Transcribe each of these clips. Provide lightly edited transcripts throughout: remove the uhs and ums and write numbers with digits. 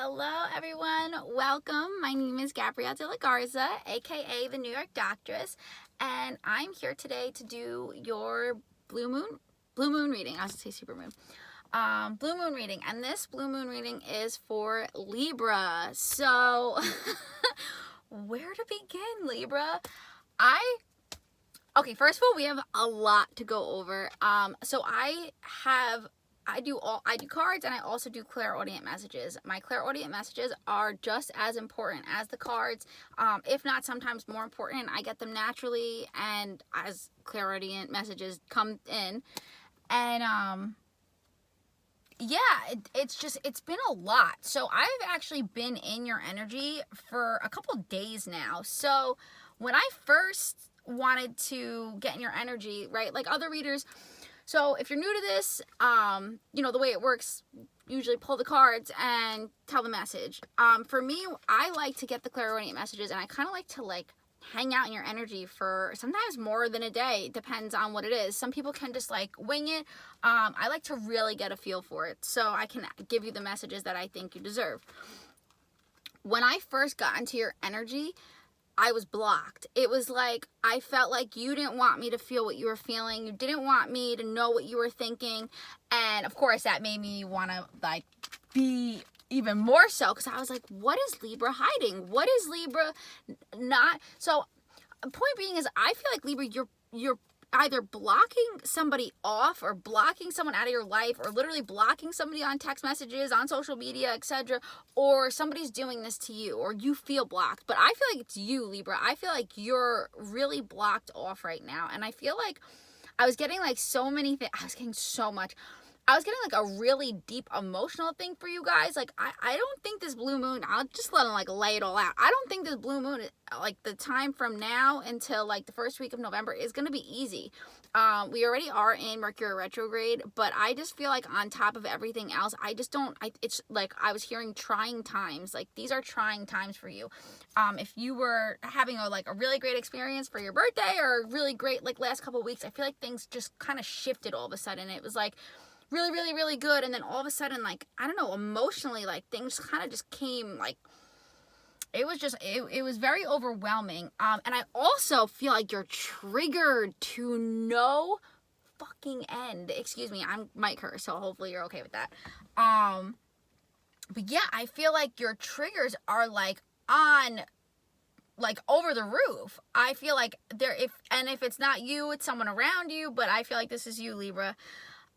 Hello everyone, welcome. My name is Gabrielle DeLaGarza, aka the New York Doctress, and I'm here today to do your blue moon reading. I was gonna say super moon. Blue moon reading, and this blue moon reading is for Libra. So where to begin, Libra? Okay, first of all, we have a lot to go over. So I do cards, and I also do clairaudient messages. My clairaudient messages are just as important as the cards, if not sometimes more important. I get them naturally and as clairaudient messages come in. And it's been a lot. So I've actually been in your energy for a couple days now. So when I first wanted to get in your energy, right, like other readers, so if you're new to this, the way it works, usually pull the cards and tell the message. For me, I like to get the clairaudient messages, and I kind of like to hang out in your energy for sometimes more than a day. It depends on what it is. Some people can just wing it. I like to really get a feel for it so I can give you the messages that I think you deserve. When I first got into your energy, I was blocked. It was like I felt like you didn't want me to feel what you were feeling. You didn't want me to know what you were thinking. And of course that made me want to be even more so, because I was like, what is Libra hiding? What is Libra not? So point being is, I feel like Libra, you're either blocking somebody off or blocking someone out of your life, or literally blocking somebody on text messages, on social media, etc., or somebody's doing this to you, or you feel blocked. But I feel like it's you, Libra. I feel like you're really blocked off right now, and I feel like I was getting so many things. I was getting so much. I was getting a really deep emotional thing for you guys. I don't think this blue moon, I'll just let them lay it all out. I don't think this blue moon, the time from now until the first week of November is going to be easy. We already are in Mercury retrograde, but I just feel on top of everything else, it's I was hearing trying times. These are trying times for you. If you were having a really great experience for your birthday, or really great last couple of weeks, I feel like things just kind of shifted all of a sudden. It was really, really, really good, and then all of a sudden, I don't know, emotionally, things kind of just came, it was very overwhelming. And I also feel like you're triggered to no fucking end. Excuse me, I might curse, so hopefully you're okay with that. But yeah, I feel like your triggers are on over the roof. I feel like if it's not you, it's someone around you, but I feel like this is you, Libra.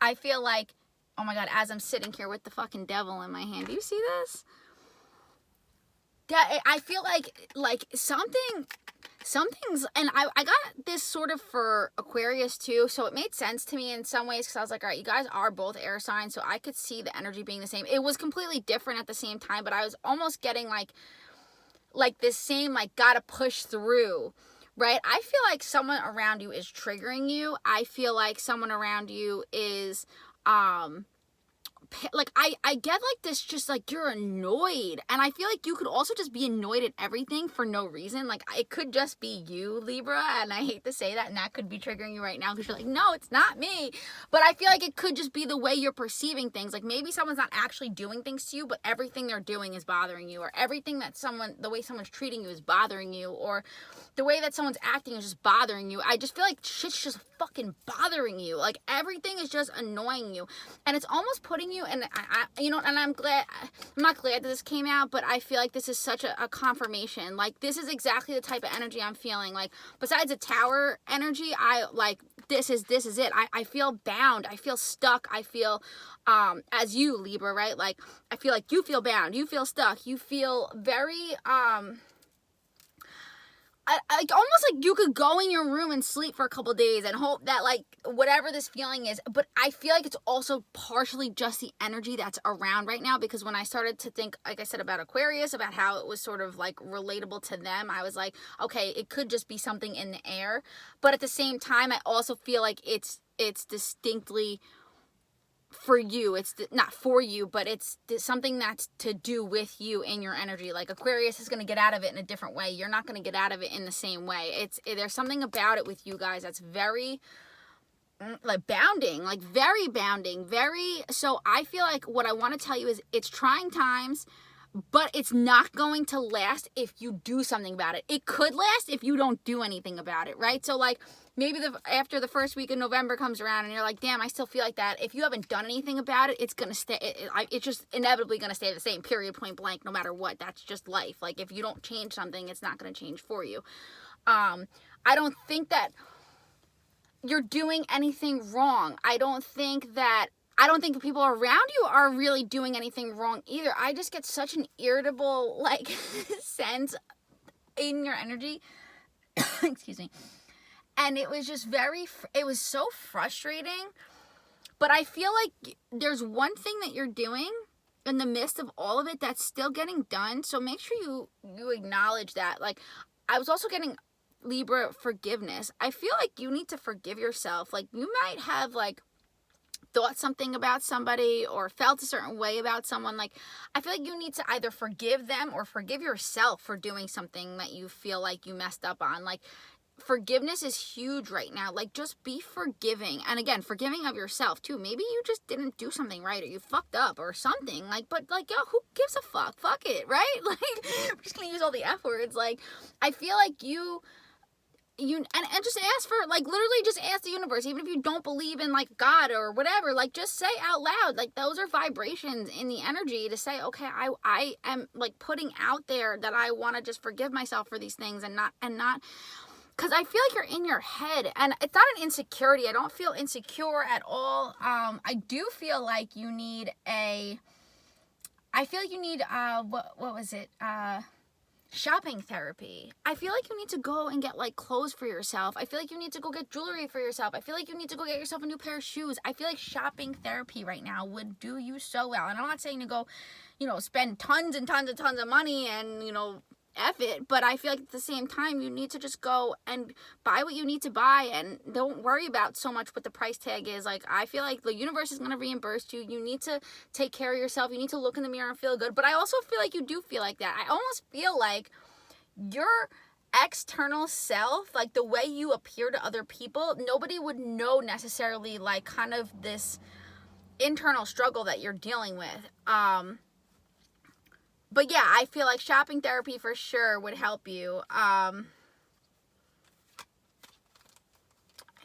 I feel like, oh my God, as I'm sitting here with the fucking devil in my hand, do you see this? I feel like something's, and I got this sort of for Aquarius too, so it made sense to me in some ways, because I was like, all right, you guys are both air signs, so I could see the energy being the same. It was completely different at the same time, but I was almost getting this same, gotta push through. Right? I feel like someone around you is triggering you. I feel like someone around you is, I get this, just you're annoyed. And I feel like you could also just be annoyed at everything for no reason. It could just be you, Libra. And I hate to say that, and that could be triggering you right now, because you're no, it's not me. But I feel like it could just be the way you're perceiving things. Maybe someone's not actually doing things to you, but everything they're doing is bothering you, or everything the way someone's treating you is bothering you, or the way that someone's acting is just bothering you. I just feel like shit's just fucking bothering you. Everything is just annoying you. And it's almost putting you, and and I'm not glad that this came out, but I feel like this is such a confirmation. This is exactly the type of energy I'm feeling. Besides a tower energy, this is it. I feel bound. I feel stuck. I feel, as you, Libra, right? I feel like you feel bound. You feel stuck. You feel very, almost you could go in your room and sleep for a couple days and hope that whatever this feeling is. But I feel like it's also partially just the energy that's around right now, because when I started to think, like I said, about Aquarius, about how it was sort of relatable to them, I was okay, it could just be something in the air. But at the same time, I also feel like it's distinctly for you. It's not for you, but it's something that's to do with you in your energy. Aquarius is going to get out of it in a different way. You're not going to get out of it in the same way. There's something about it with you guys that's very bounding, very bounding, very. So I feel like what I want to tell you is, it's trying times. but it's not going to last if you do something about it. It could last if you don't do anything about it, right? So like maybe after the first week of November comes around and you're like, damn, I still feel like that. If you haven't done anything about it, it's gonna stay. It's just inevitably gonna stay the same. Period. Point blank. No matter what. That's just life. Like if you don't change something, it's not gonna change for you. I don't think that you're doing anything wrong. I don't think the people around you are really doing anything wrong either. I just get such an irritable, like, sense in your energy. Excuse me. And it was just it was so frustrating. But I feel like there's one thing that you're doing in the midst of all of it that's still getting done. So make sure you acknowledge that. Like, I was also getting Libra forgiveness. I feel like you need to forgive yourself. Like, you might have, like, thought something about somebody or felt a certain way about someone. Like, I feel like you need to either forgive them or forgive yourself for doing something that you feel like you messed up on. Like, forgiveness is huge right now. Like, just be forgiving. And again, forgiving of yourself too. Maybe you just didn't do something right or you fucked up or something. Like, but like, yo, who gives a fuck? Fuck it, right? Like, I'm just gonna use all the F words. Like, I feel like you and just ask for, like, literally just ask the universe, even if you don't believe in, like, God or whatever, like, just say out loud, like, those are vibrations in the energy to say, okay, I am, like, putting out there that I want to just forgive myself for these things and not, because I feel like you're in your head, and it's not an insecurity. I don't feel insecure at all. I do feel like you need what was it? Shopping therapy. I feel like you need to go and get, like, clothes for yourself. I feel like you need to go get jewelry for yourself. I feel like you need to go get yourself a new pair of shoes. I feel like shopping therapy right now would do you so well. And I'm not saying to go, spend tons and tons and tons of money and, F it, but I feel like at the same time you need to just go and buy what you need to buy and don't worry about so much what the price tag is. Like, I feel like the universe is going to reimburse you. You need to take care of yourself. You need to look in the mirror and feel good. But I also feel like you do feel like that. I almost feel like your external self, like the way you appear to other people, nobody would know necessarily, like, kind of this internal struggle that you're dealing with. But yeah, I feel like shopping therapy for sure would help you. I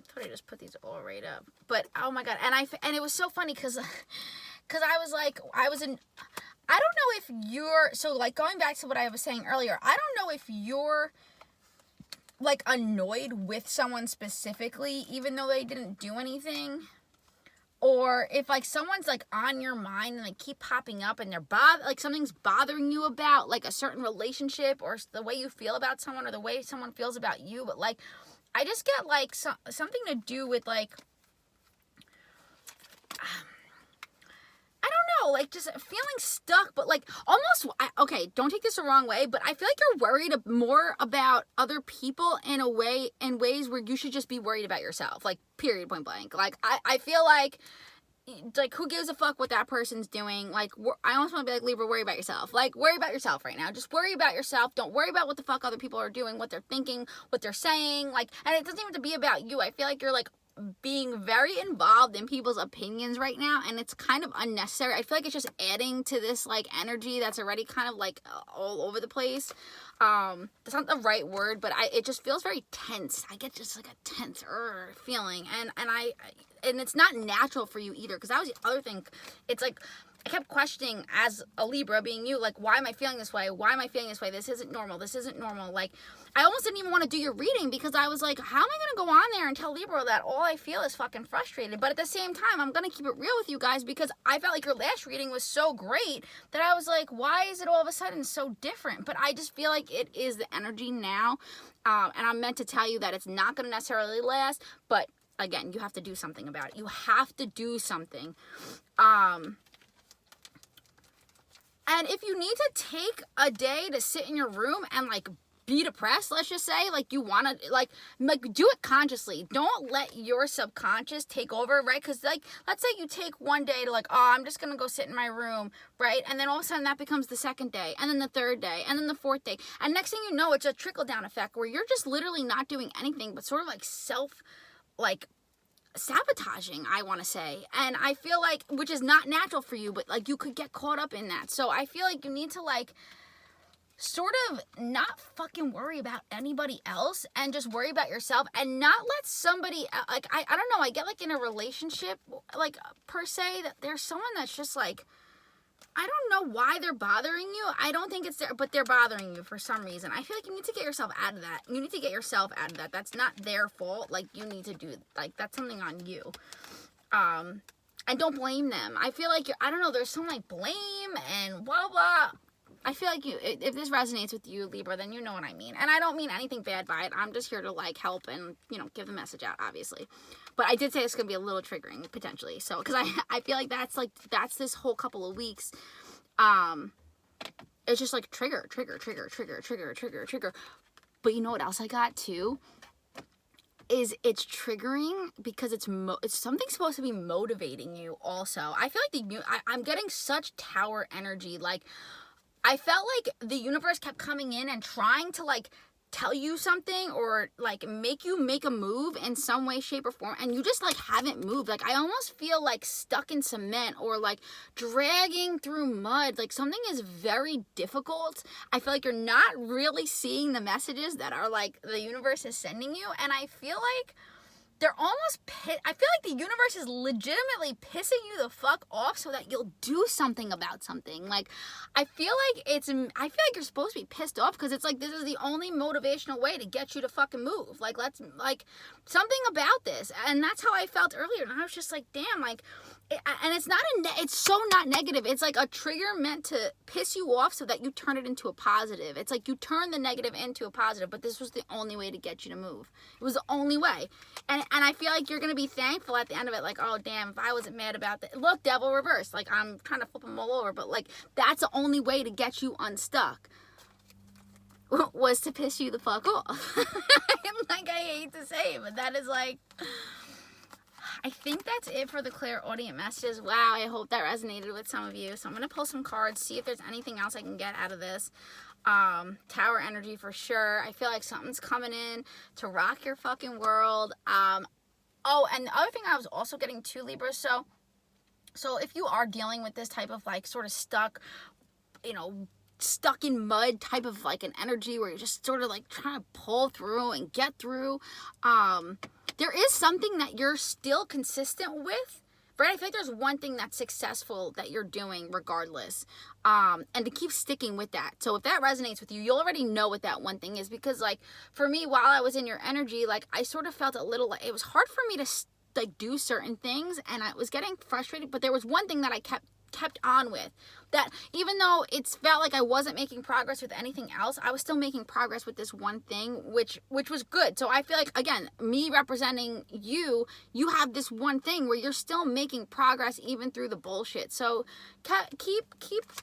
thought I just put these all right up. But, oh my God. And it was so funny because I was like, I don't know if you're, so like going back to what I was saying earlier, I don't know if you're, like, annoyed with someone specifically, even though they didn't do anything. Or if, like, someone's, like, on your mind and they keep popping up and they're like, something's bothering you about, like, a certain relationship or the way you feel about someone or the way someone feels about you. But, like, I just get, like, something to do with, like, I don't know, like, just feeling stuck, but, like, almost, okay, don't take this the wrong way, but I feel like you're worried more about other people in ways where you should just be worried about yourself, like, period, point blank. Like, I feel like, who gives a fuck what that person's doing? Like, I almost want to be like, Libra, worry about yourself. Like, worry about yourself right now. Just worry about yourself. Don't worry about what the fuck other people are doing, what they're thinking, what they're saying, like, and it doesn't even have to be about you. I feel like you're, like, being very involved in people's opinions right now, and it's kind of unnecessary. I feel like it's just adding to this, like, energy that's already kind of, like, all over the place. That's not the right word, but it just feels very tense. I get just, like, a tense feeling, and it's not natural for you either, because that was the other thing. It's like, I kept questioning, as a Libra, being you, like, why am I feeling this way? Why am I feeling this way? This isn't normal. This isn't normal. Like, I almost didn't even want to do your reading because I was like, how am I going to go on there and tell Libra that all I feel is fucking frustrated? But at the same time, I'm going to keep it real with you guys because I felt like your last reading was so great that I was like, why is it all of a sudden so different? But I just feel like it is the energy now. And I'm meant to tell you that it's not going to necessarily last, but again, you have to do something about it. You have to do something. And if you need to take a day to sit in your room and, like, be depressed, let's just say, like, you want to, like, do it consciously. Don't let your subconscious take over, right? Because, like, let's say you take one day to, like, oh, I'm just going to go sit in my room, right? And then all of a sudden that becomes the second day, and then the third day, and then the fourth day. And next thing you know, it's a trickle-down effect where you're just literally not doing anything but sort of, like, sabotaging, I want to say. And I feel like, which is not natural for you, but like you could get caught up in that. So I feel like you need to like sort of not fucking worry about anybody else and just worry about yourself, and not let somebody, like, I don't know, I get like in a relationship, like, per se, that there's someone that's just like, I don't know why they're bothering you. I don't think it's there, but they're bothering you for some reason. I feel like you need to get yourself out of that. You need to get yourself out of that. That's not their fault. Like, you need to do, like, that's something on you. And don't blame them. I feel like I don't know, there's some like blame and blah, blah. I feel like if this resonates with you, Libra, then you know what I mean. And I don't mean anything bad by it. I'm just here to like help and, you know, give the message out, obviously. But I did say it's going to be a little triggering, potentially. So, because I feel like that's this whole couple of weeks. It's just like trigger. But you know what else I got too? Is it's triggering because it's something supposed to be motivating you also. I feel like I'm getting such Tower energy. Like, I felt like the universe kept coming in and trying to like tell you something or like make you make a move in some way, shape, or form, and you just like haven't moved. Like, I almost feel like stuck in cement or like dragging through mud. Like, something is very difficult. I feel like you're not really seeing the messages that are like the universe is sending you, and I feel like they're almost I feel like the universe is legitimately pissing you the fuck off so that you'll do something about something. Like, I feel like you're supposed to be pissed off because it's like, this is the only motivational way to get you to fucking move. Like, let's, like, something about this. And that's how I felt earlier. And I was just like, damn, like, and it's not it's so not negative. It's like a trigger meant to piss you off so that you turn it into a positive. It's like you turn the negative into a positive, but this was the only way to get you to move. It was the only way. And I feel like you're going to be thankful at the end of it. Like, oh, damn, if I wasn't mad about that. Look, devil reverse. Like, I'm trying to flip them all over, but like, that's the only way to get you unstuck. Was to piss you the fuck off. Like, I hate to say it, but that is like, I think that's it for the Clairaudient messages. Wow, I hope that resonated with some of you. So I'm going to pull some cards, see if there's anything else I can get out of this. Tower energy for sure. I feel like something's coming in to rock your fucking world. Oh, and the other thing I was also getting too, Libra, so if you are dealing with this type of like sort of stuck, you know, stuck in mud type of like an energy where you're just sort of like trying to pull through and get through, there is something that you're still consistent with, right? I feel like there's one thing that's successful that you're doing regardless, and to keep sticking with that. So if that resonates with you, you'll already know what that one thing is, because like for me, while I was in your energy, like I sort of felt a little like it was hard for me to like do certain things, and I was getting frustrated, but there was one thing that I kept on with, that even though it's felt like I wasn't making progress with anything else, I was still making progress with this one thing, which was good. So I feel like, again, me representing you have this one thing where you're still making progress even through the bullshit. So keep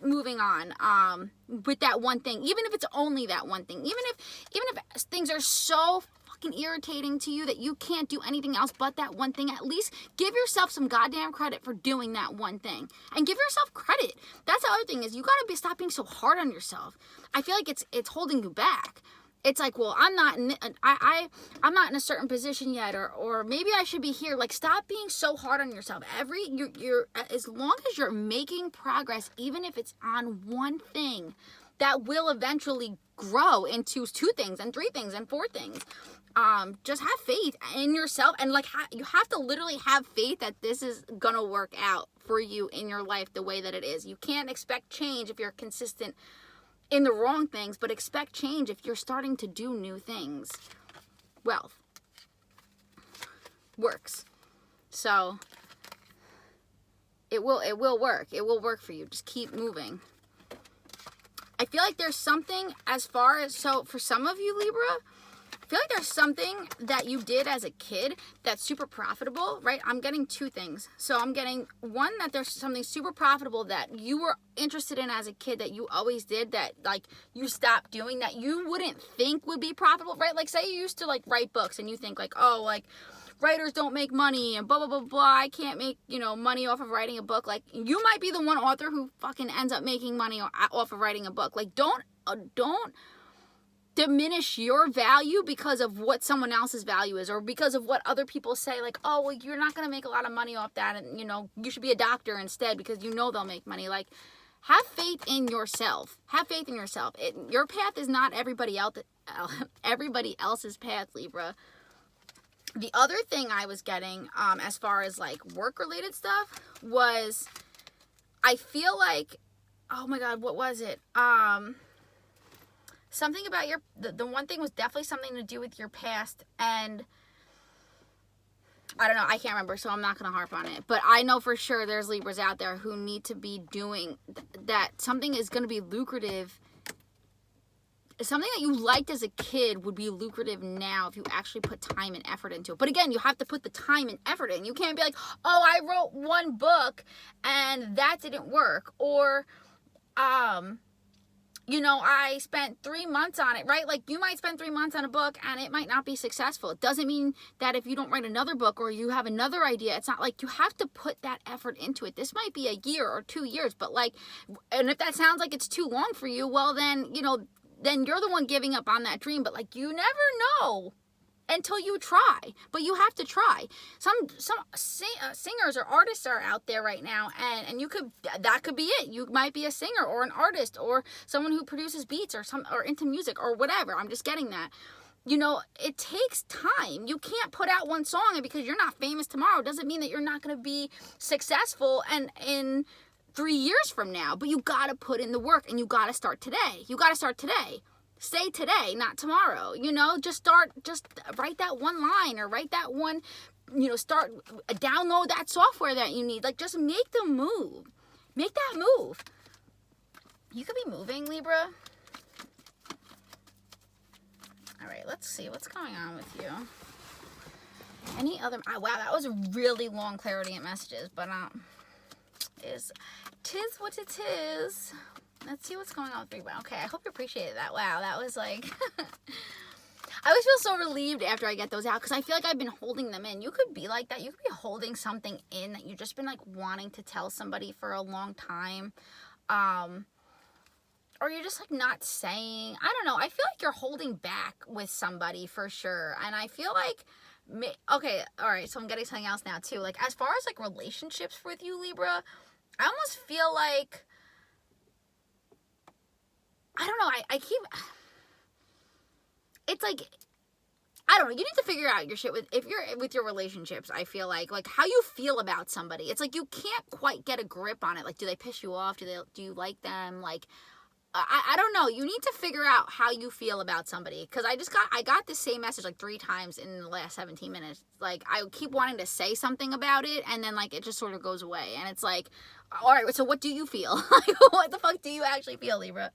moving on with that one thing, even if it's only that one thing, even if things are so fucking irritating to you that you can't do anything else but that one thing. At least give yourself some goddamn credit for doing that one thing, and give yourself credit. That's the other thing, is you gotta stop being so hard on yourself. I feel like it's holding you back. It's like, well, I'm not in a certain position yet, or maybe I should be here. Like, stop being so hard on yourself. You're as long as you're making progress, even if it's on one thing, that will eventually grow into 2 things and 3 things and 4 things. Just have faith in yourself, and like you have to literally have faith that this is gonna work out for you in your life the way that it is. You can't expect change if you're consistent in the wrong things, but expect change if you're starting to do new things. Wealth works, so it will work. It will work for you. Just keep moving. I feel like there's something so for some of you, Libra, I feel like there's something that you did as a kid that's super profitable, right? I'm getting 2 things. So I'm getting one, that there's something super profitable that you were interested in as a kid that you always did, that like you stopped doing, that you wouldn't think would be profitable, right? Like, say you used to like write books and you think like, oh, like writers don't make money and blah, blah, blah, blah. I can't make, money off of writing a book. Like, you might be the one author who fucking ends up making money off of writing a book. Like, don't diminish your value because of what someone else's value is, or because of what other people say, like, oh, well, you're not going to make a lot of money off that, and, you know, you should be a doctor instead because you know they'll make money. Like, have faith in yourself. Have faith in yourself. Your path is not everybody else's path, Libra. The other thing I was getting, as far as, like, work-related stuff, was, I feel like, oh my God, what was it? Something about the one thing was definitely something to do with your past, and I don't know, I can't remember, so I'm not going to harp on it. But I know for sure there's Libras out there who need to be doing that. Something is going to be lucrative. Something that you liked as a kid would be lucrative now if you actually put time and effort into it. But again, you have to put the time and effort in. You can't be like, oh, I wrote one book and that didn't work. Or, you know, I spent 3 months on it, right? Like, you might spend 3 months on a book and it might not be successful. It doesn't mean that if you don't write another book or you have another idea, it's not like you have to put that effort into it. This might be a year or 2 years, but like, and if that sounds like it's too long for you, well then, you know, then you're the one giving up on that dream. But like, you never know until you try, but you have to try. Some singers or artists are out there right now, and you could, that could be it. You might be a singer or an artist or someone who produces beats or into music or whatever. I'm just getting that. You know, it takes time. You can't put out one song, and because you're not famous tomorrow doesn't mean that you're not going to be successful and in 3 years from now. But you got to put in the work, and you got to start today. You got to start today. Say today, not tomorrow. You know, just write that one line, or write that one, you know, download that software that you need. Like, just make the move. Make that move. You could be moving, Libra. All right, let's see what's going on with you. Any other, wow, that was a really long Clairaudient messages, but tis what it is. Let's see what's going on with Libra. Okay, I hope you appreciated that. Wow, that was like, I always feel so relieved after I get those out, because I feel like I've been holding them in. You could be like that. You could be holding something in that you've just been like wanting to tell somebody for a long time. Or you're just like not saying, I don't know. I feel like you're holding back with somebody for sure. And I feel like, okay, all right, so I'm getting something else now too. Like, as far as like relationships with you, Libra, I almost feel like, I don't know, I keep, it's like, I don't know, you need to figure out your shit if you're with your relationships. I feel like how you feel about somebody. It's like you can't quite get a grip on it. Like, do they piss you off? Do you like them? Like, I don't know. You need to figure out how you feel about somebody. Because I got this same message like 3 times in the last 17 minutes. Like, I keep wanting to say something about it, and then like it just sort of goes away. And it's like, all right, so what do you feel? Like, what the fuck do you actually feel, Libra?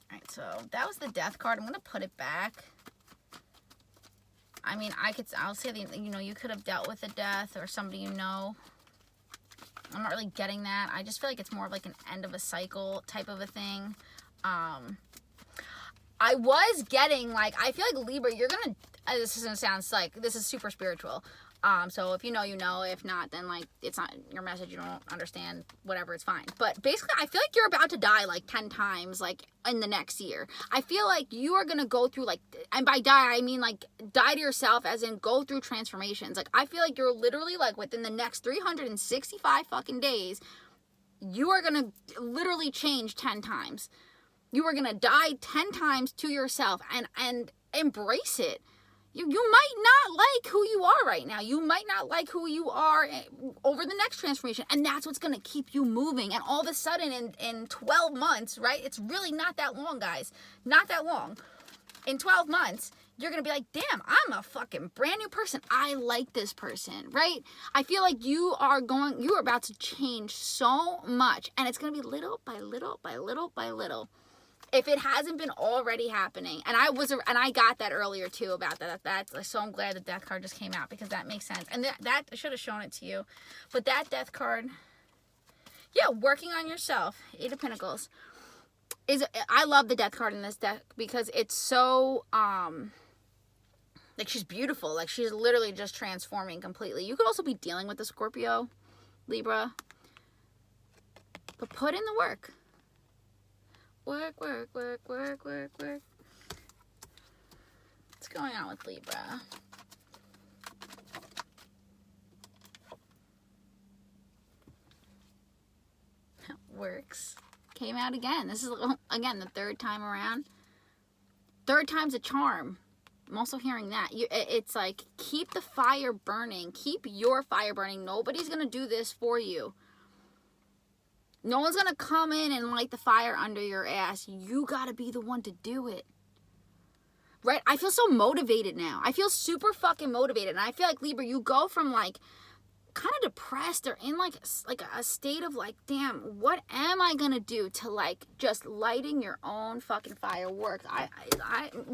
Alright, so that was the Death card. I'm going to put it back. I mean, I'll say that, you know, you could have dealt with a death or somebody you know. I'm not really getting that. I just feel like it's more of like an end of a cycle type of a thing. I was getting like, I feel like Libra, you're going to, this is going to sound like, this is super spiritual. So if you know, you know. If not, then like, it's not your message, you don't understand, whatever, it's fine. But basically, I feel like you're about to die like 10 times, like in the next year. I feel like you are going to go through like, and by die, I mean like die to yourself, as in go through transformations. Like, I feel like you're literally like within the next 365 fucking days, you are going to literally change 10 times. You are going to die 10 times to yourself, and embrace it. You might not like who you are right now. You might not like who you are over the next transformation. And that's what's going to keep you moving. And all of a sudden in 12 months, right? It's really not that long, guys. Not that long. In 12 months, you're going to be like, damn, I'm a fucking brand new person. I like this person, right? I feel like you are about to change so much. And it's going to be little by little by little by little. If it hasn't been already happening, and I got that earlier too about that. That's so I'm glad the Death card just came out, because that makes sense. And that I should have shown it to you, but that Death card, yeah, working on yourself. 8 of Pentacles I love the Death card in this deck because it's so like, she's beautiful. Like, she's literally just transforming completely. You could also be dealing with the Scorpio, Libra, but put in the work. Work, work, work, work, work, work. What's going on with Libra? Works. Came out again. This is, again, the third time around. Third time's a charm. I'm also hearing that. It's like, keep the fire burning. Keep your fire burning. Nobody's going to do this for you. No one's going to come in and light the fire under your ass. You got to be the one to do it. Right? I feel so motivated now. I feel super fucking motivated. And I feel like, Libra, you go from like kind of depressed or in like a state of like, damn, what am I gonna do to like just lighting your own fucking fire. Work. I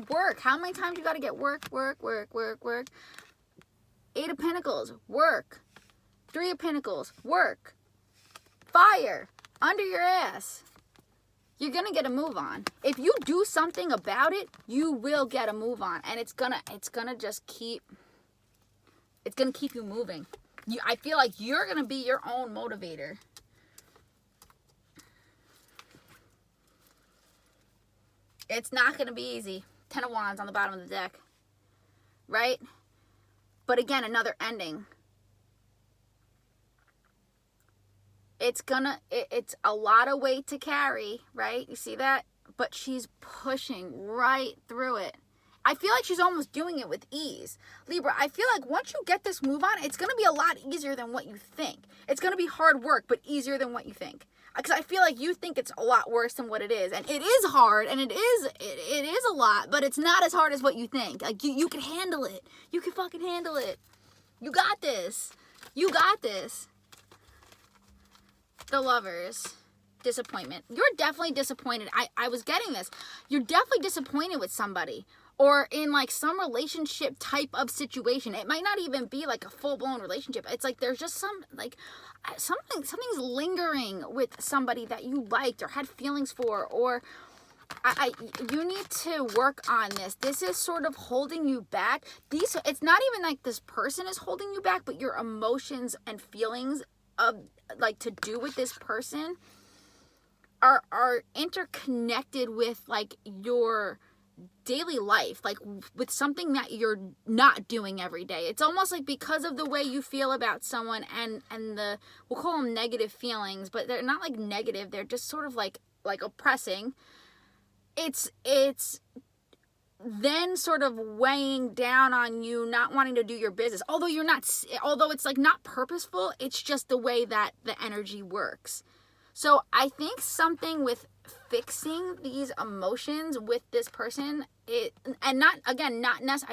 work. How many times you gotta get work? Eight of Pentacles, work. Three of Pentacles, work. Fire under your ass. You're gonna get a move on. If you do something about it, you will get a move on, and it's gonna just keep you moving. I feel like you're going to be your own motivator. It's not going to be easy. 10 of Wands on the bottom of the deck. Right? But again, another ending. It's a lot of weight to carry, right? You see that? But she's pushing right through it. I feel like she's almost doing it with ease. Libra, I feel like once you get this move on, it's going to be a lot easier than what you think. It's going to be hard work, but easier than what you think. Because I feel like you think it's a lot worse than what it is. And it is hard, and it is a lot, but it's not as hard as what you think. Like, you can handle it. You can fucking handle it. You got this. You got this. The Lovers. Disappointment. You're definitely disappointed. I was getting this. You're definitely disappointed with somebody. Or in like some relationship type of situation. It might not even be like a full-blown relationship. It's like there's just something's lingering with somebody that you liked or had feelings for, or you need to work on this. This is sort of holding you back. It's not even like this person is holding you back, but your emotions and feelings of like to do with this person are interconnected with like your daily life, like with something that you're not doing every day. It's almost like because of the way you feel about someone and the, we'll call them negative feelings, but they're not like negative, they're just sort of like oppressing. It's then sort of weighing down on you, not wanting to do your business. Although it's like not purposeful, it's just the way that the energy works. So I think something with fixing these emotions with this person, I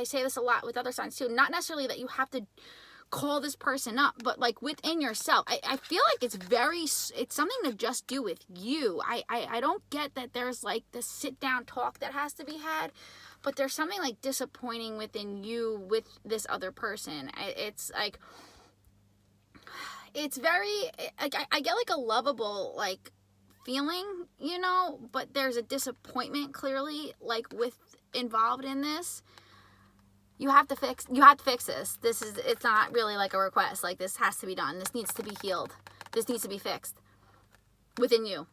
say this a lot with other signs too, not necessarily that you have to call this person up, but like within yourself. I feel like it's something to just do with you. I don't get that there's like the sit down talk that has to be had, but there's something like disappointing within you with this other person. It's like, it's very, like, I get like a lovable, like, feeling, you know, but there's a disappointment clearly, like, involved in this. You have to fix this. It's not really like a request. Like, this has to be done. This needs to be healed. This needs to be fixed within you.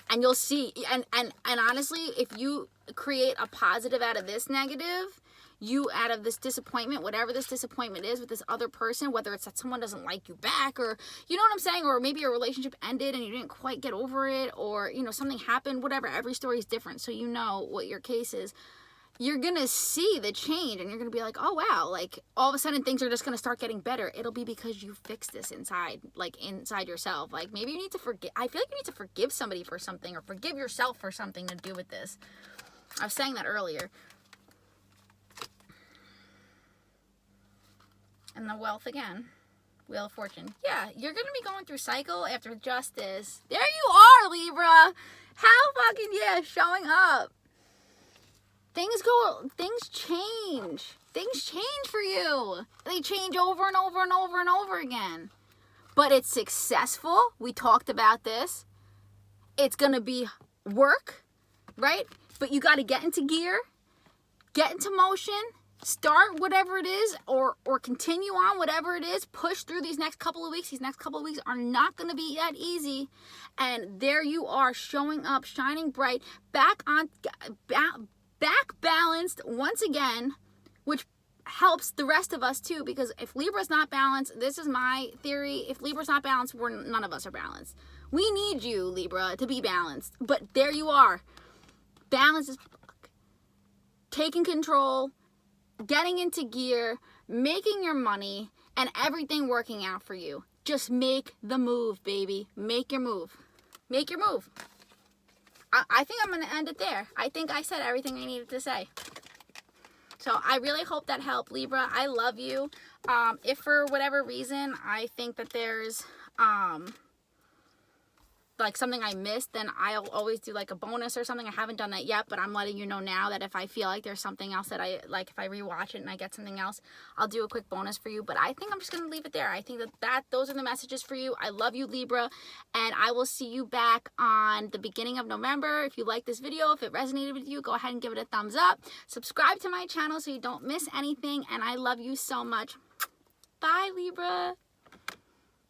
And you'll see, and honestly, if you create a positive out of this negative, out of this disappointment, whatever this disappointment is with this other person, whether it's that someone doesn't like you back, or, you know what I'm saying, or maybe a relationship ended and you didn't quite get over it, or, you know, something happened, whatever. Every story is different, so you know what your case is. You're gonna see the change, and you're gonna be like, oh wow, like all of a sudden things are just gonna start getting better. It'll be because you fixed this inside yourself. Like, maybe you need to forgive. I feel like you need to forgive somebody for something, or forgive yourself for something to do with this. I was saying that earlier. And the Wealth again. Wheel of Fortune. Yeah, you're going to be going through cycle after Justice. There you are, Libra. How fucking, yeah, showing up. Things change. Things change for you. They change over and over and over and over again. But it's successful. We talked about this. It's going to be work, right? But you got to get into gear, get into motion, start whatever it is, or continue on whatever it is. Push through these next couple of weeks. These next couple of weeks are not going to be that easy. And there you are, showing up, shining bright, back balanced once again, which helps the rest of us too, because if Libra's not balanced, this is my theory, if Libra's not balanced, none of us are balanced. We need you, Libra, to be balanced. But there you are, balanced as fuck, taking control, getting into gear, making your money, and everything working out for you. Just make the move, baby. Make your move. Make your move. I think I'm going to end it there. I think I said everything I needed to say. So I really hope that helped, Libra. I love you. If for whatever reason I think that there's like something I missed, then I'll always do like a bonus or something. I haven't done that yet, but I'm letting you know now that if I feel like there's something else that I like, if I rewatch it and I get something else, I'll do a quick bonus for you. But I think I'm just gonna leave it there. I think that those are the messages for you. I love you, Libra, and I will see you back on the beginning of November. If you like this video, if it resonated with you, go ahead and give it a thumbs up. Subscribe to my channel so you don't miss anything, and I love you so much. Bye, Libra.